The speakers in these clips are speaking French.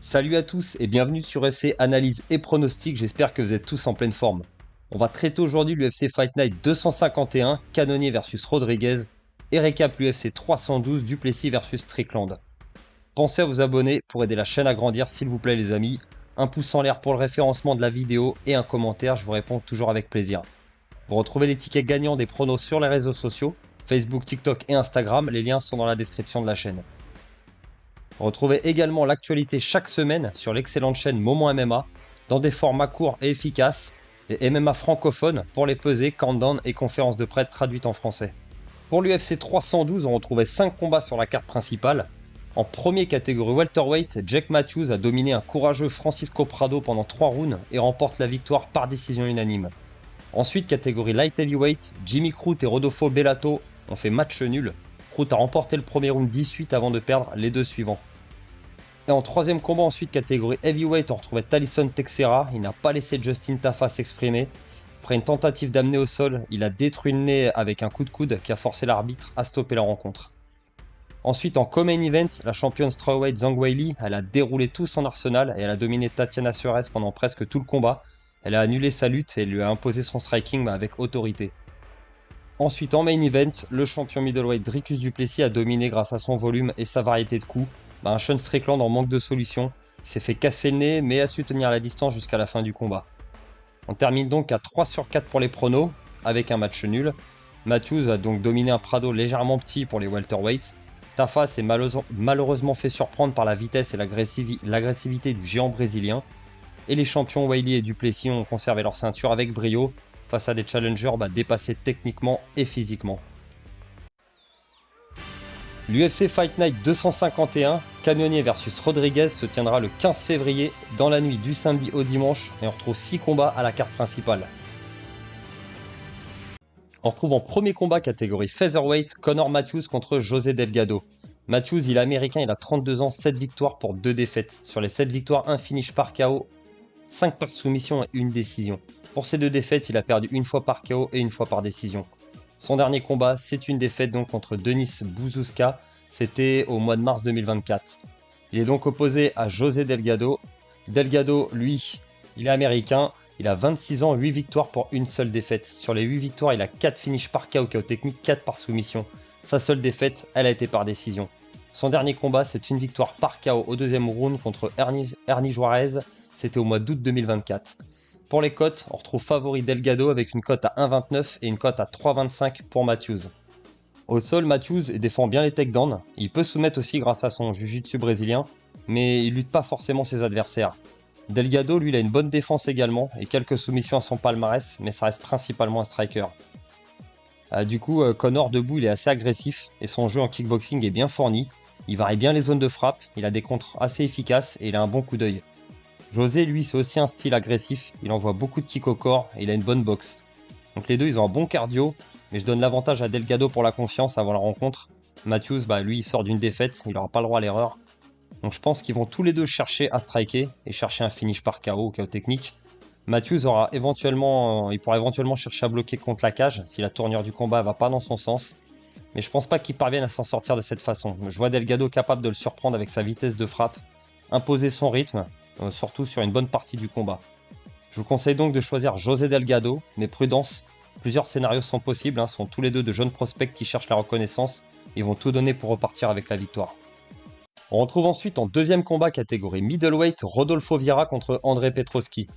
Salut à tous et bienvenue sur FC Analyse et Pronostic, j'espère que vous êtes tous en pleine forme. On va traiter aujourd'hui l'UFC Fight Night 251, Cannonier versus Rodriguez, et récap l'UFC 312, Duplessis versus Strickland. Pensez à vous abonner pour aider la chaîne à grandir s'il vous plaît les amis, un pouce en l'air pour le référencement de la vidéo et un commentaire, je vous réponds toujours avec plaisir. Vous retrouvez les tickets gagnants des pronos sur les réseaux sociaux, Facebook, TikTok et Instagram, les liens sont dans la description de la chaîne. Retrouvez également l'actualité chaque semaine sur l'excellente chaîne Moment MMA dans des formats courts et efficaces et MMA francophone pour les pesées, countdown et conférences de presse traduites en français. Pour l'UFC 312, on retrouvait 5 combats sur la carte principale. En première catégorie welterweight, Jake Matthews a dominé un courageux Francisco Prado pendant 3 rounds et remporte la victoire par décision unanime. Ensuite, catégorie light heavyweight, Jimmy Crute et Rodolfo Bellato ont fait match nul. Crute a remporté le premier round 18 avant de perdre les deux suivants. Et en troisième combat ensuite, catégorie heavyweight, on retrouvait Talisson Texera. Il n'a pas laissé Justin Tafa s'exprimer. Après une tentative d'amener au sol, il a détruit le nez avec un coup de coude qui a forcé l'arbitre à stopper la rencontre. Ensuite, en co-main event, la championne strawweight Zhang Weili, elle a déroulé tout son arsenal et elle a dominé Tatiana Suarez pendant presque tout le combat. Elle a annulé sa lutte et lui a imposé son striking avec autorité. Ensuite, en main event, le champion middleweight Dricus du Plessis a dominé grâce à son volume et sa variété de coups. Un Sean Strickland en manque de solution, qui s'est fait casser le nez mais a su tenir la distance jusqu'à la fin du combat. On termine donc à 3 sur 4 pour les pronos, avec un match nul. Matthews a donc dominé un Prado légèrement petit pour les welterweights. Tafa s'est malheureusement fait surprendre par la vitesse et l'agressivité du géant brésilien. Et les champions Weili et Duplessis ont conservé leur ceinture avec brio, face à des challengers dépassés techniquement et physiquement. L'UFC Fight Night 251, Cannonier versus Rodriguez se tiendra le 15 février dans la nuit du samedi au dimanche et on retrouve 6 combats à la carte principale. On retrouve en premier combat catégorie featherweight Conor Matthews contre José Delgado. Matthews il est américain, il a 32 ans, 7 victoires pour 2 défaites. Sur les 7 victoires, 1 finish par KO, 5 par soumission et 1 décision. Pour ces 2 défaites, il a perdu une fois par KO et une fois par décision. Son dernier combat, c'est une défaite donc contre Denis Buzukja, c'était au mois de mars 2024. Il est donc opposé à José Delgado. Delgado, lui, il est américain, il a 26 ans, 8 victoires pour une seule défaite. Sur les 8 victoires, il a 4 finishes par KO technique, 4 par soumission. Sa seule défaite, elle a été par décision. Son dernier combat, c'est une victoire par KO au deuxième round contre Ernie Juarez, c'était au mois d'août 2024. Pour les cotes, on retrouve favori Delgado avec une cote à 1,29 et une cote à 3,25 pour Matthews. Au sol, Matthews défend bien les takedowns, il peut soumettre aussi grâce à son jiu-jitsu brésilien, mais il lutte pas forcément ses adversaires. Delgado, lui, il a une bonne défense également et quelques soumissions à son palmarès, mais ça reste principalement un striker. Du coup, Conor debout, il est assez agressif et son jeu en kickboxing est bien fourni. Il varie bien les zones de frappe, il a des contres assez efficaces et il a un bon coup d'œil. José, lui, c'est aussi un style agressif, il envoie beaucoup de kicks au corps et il a une bonne boxe. Donc les deux, ils ont un bon cardio, mais je donne l'avantage à Delgado pour la confiance avant la rencontre. Matthews, lui, il sort d'une défaite, il n'aura pas le droit à l'erreur. Donc je pense qu'ils vont tous les deux chercher à striker et chercher un finish par KO ou KO technique. Matthews il pourra éventuellement chercher à bloquer contre la cage si la tournure du combat ne va pas dans son sens. Mais je pense pas qu'il parvienne à s'en sortir de cette façon. Je vois Delgado capable de le surprendre avec sa vitesse de frappe, imposer son rythme, surtout sur une bonne partie du combat. Je vous conseille donc de choisir José Delgado, mais prudence, plusieurs scénarios sont possibles, sont tous les deux de jeunes prospects qui cherchent la reconnaissance, ils vont tout donner pour repartir avec la victoire. On retrouve ensuite en deuxième combat catégorie middleweight Rodolfo Vieira contre André Petroski.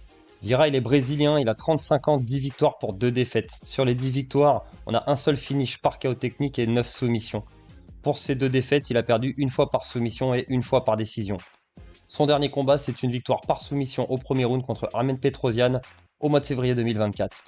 Vieira il est brésilien, il a 35 ans, 10 victoires pour 2 défaites. Sur les 10 victoires, on a un seul finish par KO technique et 9 soumissions. Pour ces 2 défaites, il a perdu une fois par soumission et une fois par décision. Son dernier combat, c'est une victoire par soumission au premier round contre Armen Petrosyan au mois de février 2024.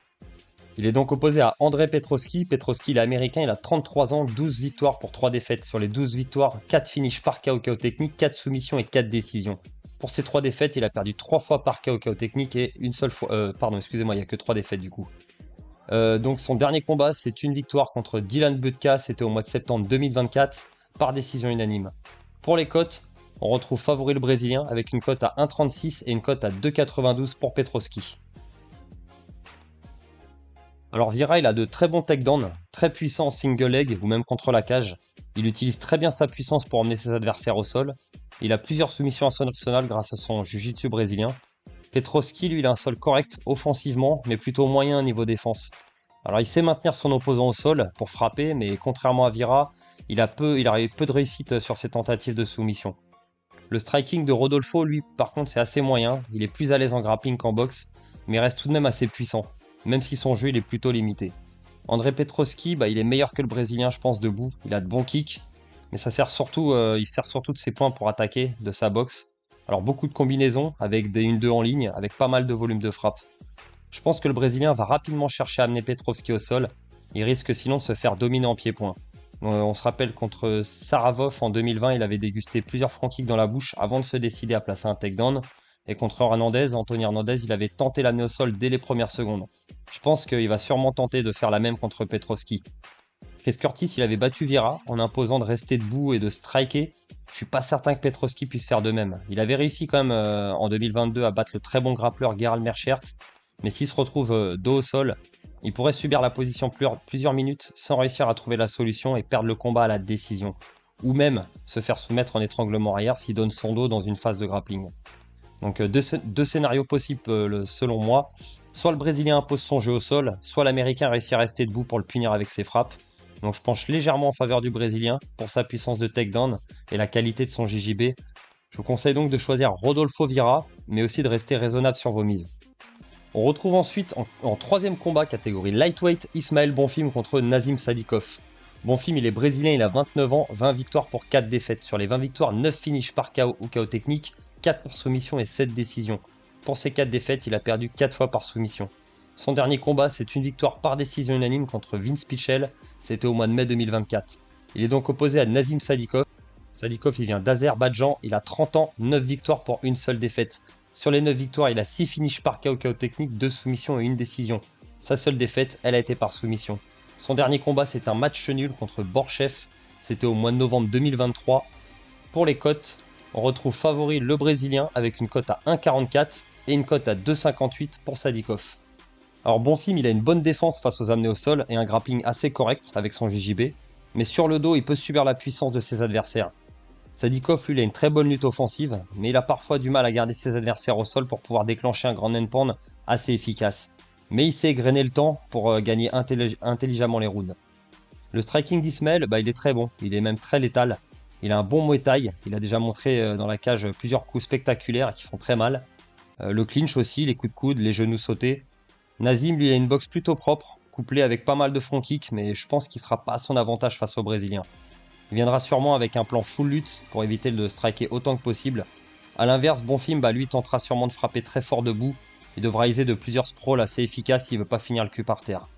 Il est donc opposé à André Petroski. Petroski, il est américain, il a 33 ans, 12 victoires pour 3 défaites. Sur les 12 victoires, 4 finishes par KO technique, 4 soumissions et 4 décisions. Pour ces 3 défaites, il a perdu 3 fois par KO technique et une seule fois... il n'y a que 3 défaites du coup. Donc son dernier combat, c'est une victoire contre Dylan Budka, c'était au mois de septembre 2024, par décision unanime. Pour les cotes, on retrouve favori le brésilien avec une cote à 1,36 et une cote à 2,92 pour Petroski. Alors Vieira, il a de très bons takedowns, très puissants en single leg ou même contre la cage. Il utilise très bien sa puissance pour emmener ses adversaires au sol. Il a plusieurs soumissions à son arsenal grâce à son jiu-jitsu brésilien. Petroski, lui, il a un sol correct offensivement, mais plutôt moyen au niveau défense. Alors il sait maintenir son opposant au sol pour frapper, mais contrairement à Vira, il a eu peu de réussite sur ses tentatives de soumission. Le striking de Rodolfo, lui, par contre, c'est assez moyen. Il est plus à l'aise en grappling qu'en boxe, mais il reste tout de même assez puissant, même si son jeu il est plutôt limité. André Petroski, il est meilleur que le Brésilien, je pense, debout. Il a de bons kicks, mais il sert surtout de ses points pour attaquer, de sa boxe. Alors beaucoup de combinaisons, avec des 1-2 en ligne, avec pas mal de volume de frappe. Je pense que le Brésilien va rapidement chercher à amener Petrovski au sol. Il risque sinon de se faire dominer en pied-point. On se rappelle contre Saravov en 2020, il avait dégusté plusieurs front kicks dans la bouche avant de se décider à placer un takedown. Et contre Anthony Hernandez, il avait tenté l'amener au sol dès les premières secondes. Je pense qu'il va sûrement tenter de faire la même contre Petrovski. Chris Curtis, il avait battu Vira en imposant de rester debout et de striker. Je suis pas certain que Petrovski puisse faire de même. Il avait réussi quand même en 2022 à battre le très bon grappleur Gerald Meerschaert, mais s'il se retrouve dos au sol, il pourrait subir la position plusieurs minutes sans réussir à trouver la solution et perdre le combat à la décision. Ou même se faire soumettre en étranglement arrière s'il donne son dos dans une phase de grappling. Donc deux scénarios possibles selon moi. Soit le Brésilien impose son jeu au sol, soit l'Américain réussit à rester debout pour le punir avec ses frappes. Donc je penche légèrement en faveur du Brésilien pour sa puissance de takedown et la qualité de son JJB. Je vous conseille donc de choisir Rodolfo Vira, mais aussi de rester raisonnable sur vos mises. On retrouve ensuite en troisième combat catégorie lightweight Ismaël Bonfim contre Nazim Sadikov. Bonfim, il est brésilien, il a 29 ans, 20 victoires pour 4 défaites. Sur les 20 victoires, 9 finishes par KO ou KO technique, 4 par soumission et 7 décisions. Pour ces 4 défaites, il a perdu 4 fois par soumission. Son dernier combat, c'est une victoire par décision unanime contre Vince Pichel, c'était au mois de mai 2024. Il est donc opposé à Nazim Sadikov. Sadikov, il vient d'Azerbaïdjan, il a 30 ans, 9 victoires pour une seule défaite. Sur les 9 victoires, il a 6 finishes par KO technique, 2 soumissions et 1 décision. Sa seule défaite, elle a été par soumission. Son dernier combat, c'est un match nul contre Borchev. C'était au mois de novembre 2023. Pour les cotes, on retrouve favori le Brésilien avec une cote à 1,44 et une cote à 2,58 pour Sadikov. Alors Bonfim, il a une bonne défense face aux amenés au sol et un grappling assez correct avec son JJB. Mais sur le dos, il peut subir la puissance de ses adversaires. Sadikov, lui, il a une très bonne lutte offensive, mais il a parfois du mal à garder ses adversaires au sol pour pouvoir déclencher un grand end-pound assez efficace. Mais il sait égrener le temps pour gagner intelligemment les rounds. Le striking d'Ismaël, il est très bon, il est même très létal. Il a un bon Muay Thai, il a déjà montré dans la cage plusieurs coups spectaculaires qui font très mal. Le clinch aussi, les coups de coude, les genoux sautés. Nazim, lui, il a une boxe plutôt propre, couplée avec pas mal de front kick, mais je pense qu'il sera pas à son avantage face au Brésilien. Il viendra sûrement avec un plan full lutte pour éviter de striker autant que possible. A l'inverse, Bonfim, lui tentera sûrement de frapper très fort debout. Il devra user de plusieurs sprawls assez efficaces s'il veut pas finir le cul par terre.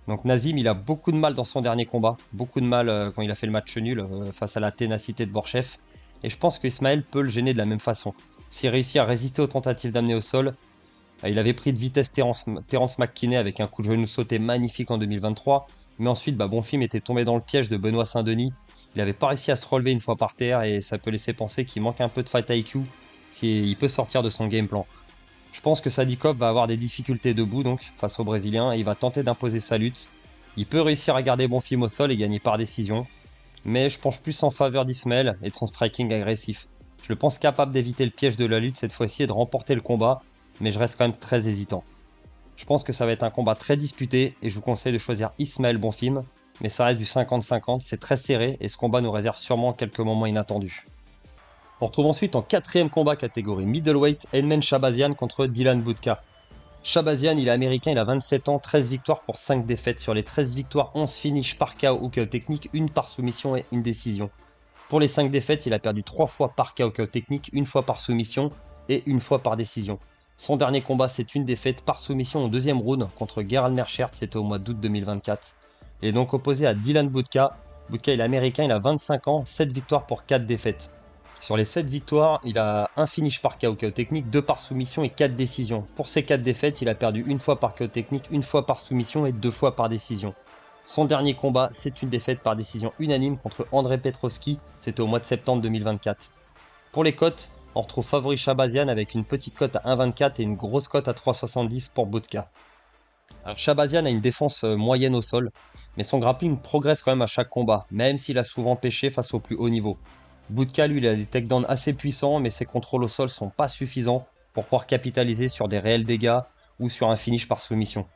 Donc Nazim, il a beaucoup de mal dans son dernier combat. Beaucoup de mal quand il a fait le match nul face à la ténacité de Borchev. Et je pense que Ismaël peut le gêner de la même façon. S'il réussit à résister aux tentatives d'amener au sol, il avait pris de vitesse Terence McKinney avec un coup de genou sauté magnifique en 2023. Mais ensuite, Bonfim était tombé dans le piège de Benoît Saint-Denis. Il n'avait pas réussi à se relever une fois par terre et ça peut laisser penser qu'il manque un peu de fight IQ s'il peut sortir de son game plan. Je pense que Sadikov va avoir des difficultés debout donc face au Brésilien et il va tenter d'imposer sa lutte. Il peut réussir à garder Bonfim au sol et gagner par décision, mais je penche plus en faveur d'Ismaël et de son striking agressif. Je le pense capable d'éviter le piège de la lutte cette fois-ci et de remporter le combat, mais je reste quand même très hésitant. Je pense que ça va être un combat très disputé et je vous conseille de choisir Ismaël Bonfim. Mais ça reste du 50-50, c'est très serré et ce combat nous réserve sûrement quelques moments inattendus. On retrouve ensuite en quatrième combat catégorie middleweight Edmen Shahbazyan contre Dylan Budka. Shahbazyan, il est américain, il a 27 ans, 13 victoires pour 5 défaites. Sur les 13 victoires, 11 finishes par KO ou KO technique, une par soumission et une décision. Pour les 5 défaites, il a perdu 3 fois par KO technique, une fois par soumission et une fois par décision. Son dernier combat, c'est une défaite par soumission au deuxième round contre Gerald Meerschaert, c'était au mois d'août 2024. Il est donc opposé à Dylan Budka. Budka, il est américain, il a 25 ans, 7 victoires pour 4 défaites. Sur les 7 victoires, il a un finish par KO technique, 2 par soumission et 4 décisions. Pour ces 4 défaites, il a perdu une fois par KO technique, une fois par soumission et 2 fois par décision. Son dernier combat, c'est une défaite par décision unanime contre André Petroski, c'était au mois de septembre 2024. Pour les cotes, on retrouve favori Shahbazyan avec une petite cote à 1,24 et une grosse cote à 3,70 pour Budka. Alors Shahbazyan a une défense moyenne au sol, mais son grappling progresse quand même à chaque combat, même s'il a souvent pêché face au plus haut niveau. Budka, lui, il a des takedowns assez puissants, mais ses contrôles au sol sont pas suffisants pour pouvoir capitaliser sur des réels dégâts ou sur un finish par soumission.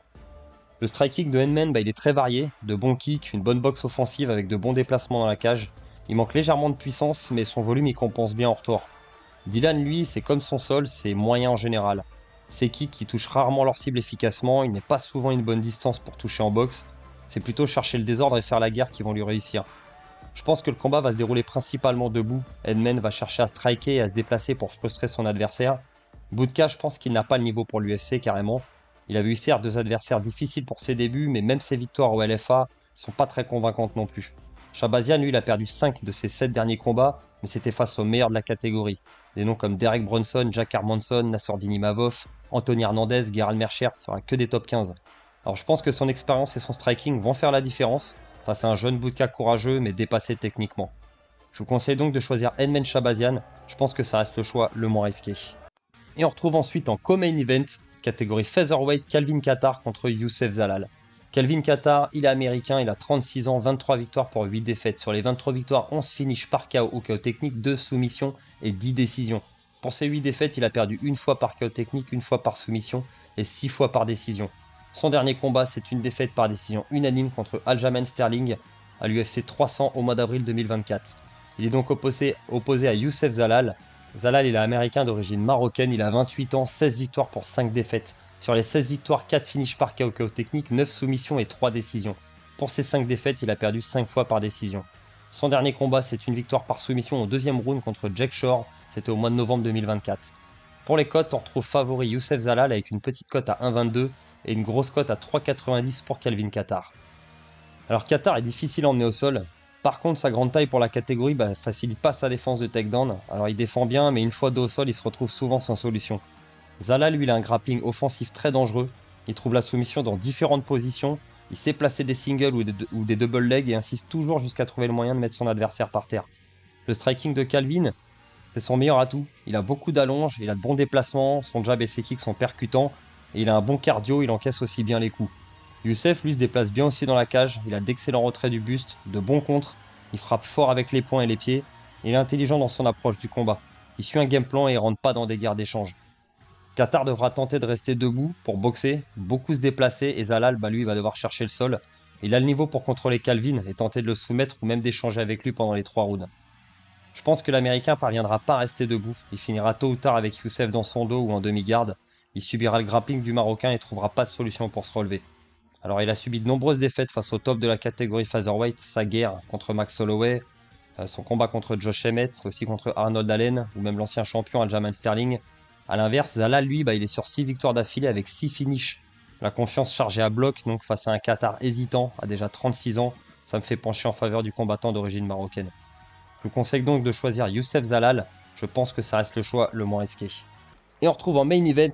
Le striking de Henman, il est très varié, de bons kicks, une bonne boxe offensive avec de bons déplacements dans la cage. Il manque légèrement de puissance, mais son volume il compense bien en retour. Dylan, lui, c'est comme son sol, c'est moyen en général. Ses kicks qui touchent rarement leur cible efficacement, il n'est pas souvent à une bonne distance pour toucher en boxe. C'est plutôt chercher le désordre et faire la guerre qui vont lui réussir. Je pense que le combat va se dérouler principalement debout. Henman va chercher à striker et à se déplacer pour frustrer son adversaire. Budka, je pense qu'il n'a pas le niveau pour l'UFC carrément. Il a vu certes deux adversaires difficiles pour ses débuts, mais même ses victoires au LFA sont pas très convaincantes non plus. Shahbazyan, lui, il a perdu 5 de ses 7 derniers combats, mais c'était face aux meilleurs de la catégorie. Des noms comme Derek Brunson, Jack Hermansson, Nassourdine Imavov, Anthony Hernandez, Gerald Merchert, sera que des top 15. Alors je pense que son expérience et son striking vont faire la différence face à un jeune Budka courageux mais dépassé techniquement. Je vous conseille donc de choisir Henman Shahbazyan, je pense que ça reste le choix le moins risqué. Et on retrouve ensuite en co-main event, catégorie featherweight, Calvin Kattar contre Youssef Zalal. Calvin Kattar, il est américain, il a 36 ans, 23 victoires pour 8 défaites. Sur les 23 victoires, 11 finishes par KO ou KO technique, 2 soumissions et 10 décisions. Pour ses 8 défaites, il a perdu une fois par KO technique, une fois par soumission et 6 fois par décision. Son dernier combat, c'est une défaite par décision unanime contre Aljamain Sterling à l'UFC 300 au mois d'avril 2024. Il est donc opposé à Youssef Zalal. Zalal, il est américain d'origine marocaine, il a 28 ans, 16 victoires pour 5 défaites. Sur les 16 victoires, 4 finishes par KO technique, 9 soumissions et 3 décisions. Pour ses 5 défaites, il a perdu 5 fois par décision. Son dernier combat, c'est une victoire par soumission au deuxième round contre Jack Shore, c'était au mois de novembre 2024. Pour les cotes, on retrouve favori Youssef Zalal avec une petite cote à 1,22 et une grosse cote à 3,90 pour Calvin Kattar. Alors Kattar est difficile à emmener au sol. Par contre, sa grande taille pour la catégorie facilite pas sa défense de takedown. Alors il défend bien, mais une fois dos au sol, il se retrouve souvent sans solution. Zalal, lui, il a un grappling offensif très dangereux. Il trouve la soumission dans différentes positions. Il sait placer des singles ou des double legs et insiste toujours jusqu'à trouver le moyen de mettre son adversaire par terre. Le striking de Calvin, c'est son meilleur atout. Il a beaucoup d'allonges, il a de bons déplacements, son jab et ses kicks sont percutants. Et il a un bon cardio, il encaisse aussi bien les coups. Youssef, lui, se déplace bien aussi dans la cage. Il a d'excellents retraits du buste, de bons contres. Il frappe fort avec les poings et les pieds. Et il est intelligent dans son approche du combat. Il suit un game plan et il rentre pas dans des guerres d'échange. Kattar devra tenter de rester debout pour boxer, beaucoup se déplacer et Zalal, lui, va devoir chercher le sol. Il a le niveau pour contrôler Calvin et tenter de le soumettre ou même d'échanger avec lui pendant les 3 rounds. Je pense que l'Américain parviendra pas à rester debout. Il finira tôt ou tard avec Youssef dans son dos ou en demi-garde. Il subira le grappling du Marocain et trouvera pas de solution pour se relever. Alors il a subi de nombreuses défaites face au top de la catégorie featherweight, sa guerre contre Max Holloway, son combat contre Josh Emmett, aussi contre Arnold Allen ou même l'ancien champion Aljamain Sterling. A l'inverse, Zalal, lui, il est sur 6 victoires d'affilée avec 6 finishes. La confiance chargée à bloc, donc face à un Kattar hésitant, à déjà 36 ans, ça me fait pencher en faveur du combattant d'origine marocaine. Je vous conseille donc de choisir Youssef Zalal, je pense que ça reste le choix le moins risqué. Et on retrouve en main event,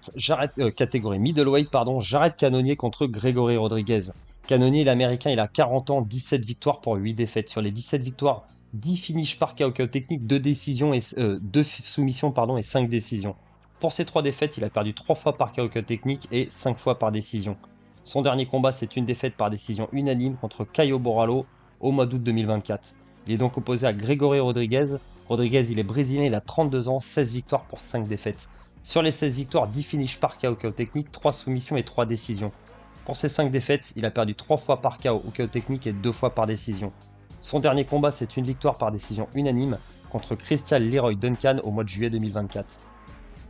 catégorie middleweight, Jared Cannonier contre Grégory Rodriguez. Cannonier, l'américain, il a 40 ans, 17 victoires pour 8 défaites. Sur les 17 victoires, 10 finishes par KO technique, 2 décisions et 2 soumissions et 5 décisions. Pour ces 3 défaites, il a perdu 3 fois par KO technique et 5 fois par décision. Son dernier combat, c'est une défaite par décision unanime contre Caio Borralho au mois d'août 2024. Il est donc opposé à Grégory Rodriguez. Rodriguez, il est brésilien, il a 32 ans, 16 victoires pour 5 défaites. Sur les 16 victoires, 10 finishes par KO technique, 3 soumissions et 3 décisions. Pour ses 5 défaites, il a perdu 3 fois par KO ou KO technique et 2 fois par décision. Son dernier combat, c'est une victoire par décision unanime contre Christian Leroy Duncan au mois de juillet 2024.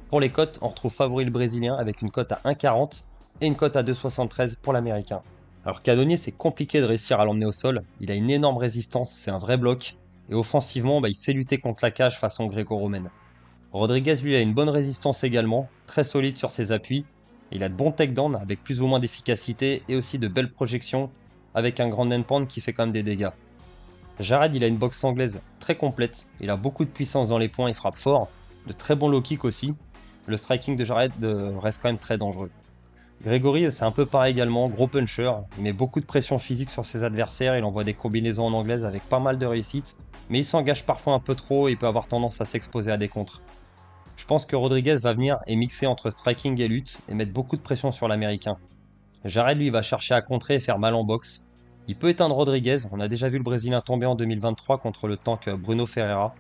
Pour les cotes, on retrouve favori le brésilien avec une cote à 1,40 et une cote à 2,73 pour l'américain. Alors Cannonier, c'est compliqué de réussir à l'emmener au sol, il a une énorme résistance, c'est un vrai bloc, et offensivement, il sait lutter contre la cage façon gréco-romaine. Rodriguez, lui, a une bonne résistance également, très solide sur ses appuis. Il a de bons takedowns avec plus ou moins d'efficacité et aussi de belles projections avec un grand endpoint qui fait quand même des dégâts. Jared, il a une boxe anglaise très complète, il a beaucoup de puissance dans les poings, il frappe fort, de très bons low kicks aussi. Le striking de Jared reste quand même très dangereux. Grégory, c'est un peu pareil également, gros puncher, il met beaucoup de pression physique sur ses adversaires, il envoie des combinaisons en anglaise avec pas mal de réussite, mais il s'engage parfois un peu trop et il peut avoir tendance à s'exposer à des contres. Je pense que Rodriguez va venir et mixer entre striking et lutte et mettre beaucoup de pression sur l'américain. Jared, lui, va chercher à contrer et faire mal en boxe. Il peut éteindre Rodriguez, on a déjà vu le brésilien tomber en 2023 contre le tank Bruno Ferreira.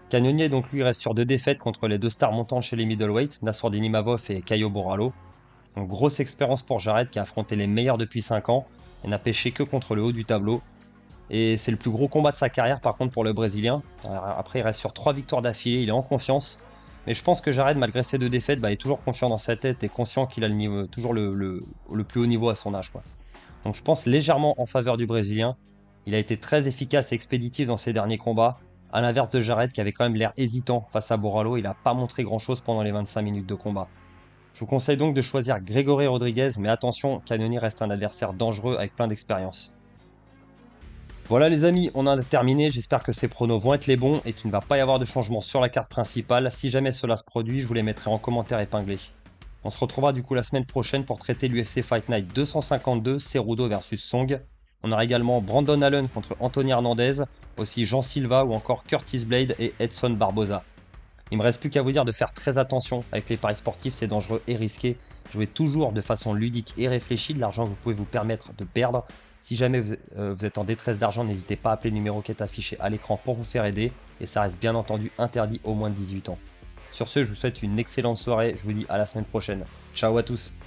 Cannonier, donc lui, reste sur 2 défaites contre les 2 stars montantes chez les middleweight, Nassourdine Imavov et Caio Borralho. Donc grosse expérience pour Jared qui a affronté les meilleurs depuis 5 ans et n'a pêché que contre le haut du tableau. Et c'est le plus gros combat de sa carrière par contre pour le Brésilien. Après il reste sur 3 victoires d'affilée, il est en confiance. Mais je pense que Jared, malgré ses 2 défaites, est toujours confiant dans sa tête et conscient qu'il a toujours le plus haut niveau à son âge, quoi. Donc je pense légèrement en faveur du Brésilien. Il a été très efficace et expéditif dans ses derniers combats. À l'inverse de Jared qui avait quand même l'air hésitant face à Borralho, il n'a pas montré grand chose pendant les 25 minutes de combat. Je vous conseille donc de choisir Grégory Rodriguez, mais attention, Cannonier reste un adversaire dangereux avec plein d'expérience. Voilà les amis, on a terminé, j'espère que ces pronos vont être les bons et qu'il ne va pas y avoir de changement sur la carte principale. Si jamais cela se produit, je vous les mettrai en commentaire épinglé. On se retrouvera du coup la semaine prochaine pour traiter l'UFC Fight Night 252, Cerudo versus Song. On aura également Brandon Allen contre Anthony Hernandez, aussi Jean Silva ou encore Curtis Blade et Edson Barboza. Il me reste plus qu'à vous dire de faire très attention avec les paris sportifs, c'est dangereux et risqué. Jouez toujours de façon ludique et réfléchie, de l'argent que vous pouvez vous permettre de perdre. Si jamais vous êtes en détresse d'argent, n'hésitez pas à appeler le numéro qui est affiché à l'écran pour vous faire aider. Et ça reste bien entendu interdit aux moins de 18 ans. Sur ce, je vous souhaite une excellente soirée, je vous dis à la semaine prochaine. Ciao à tous!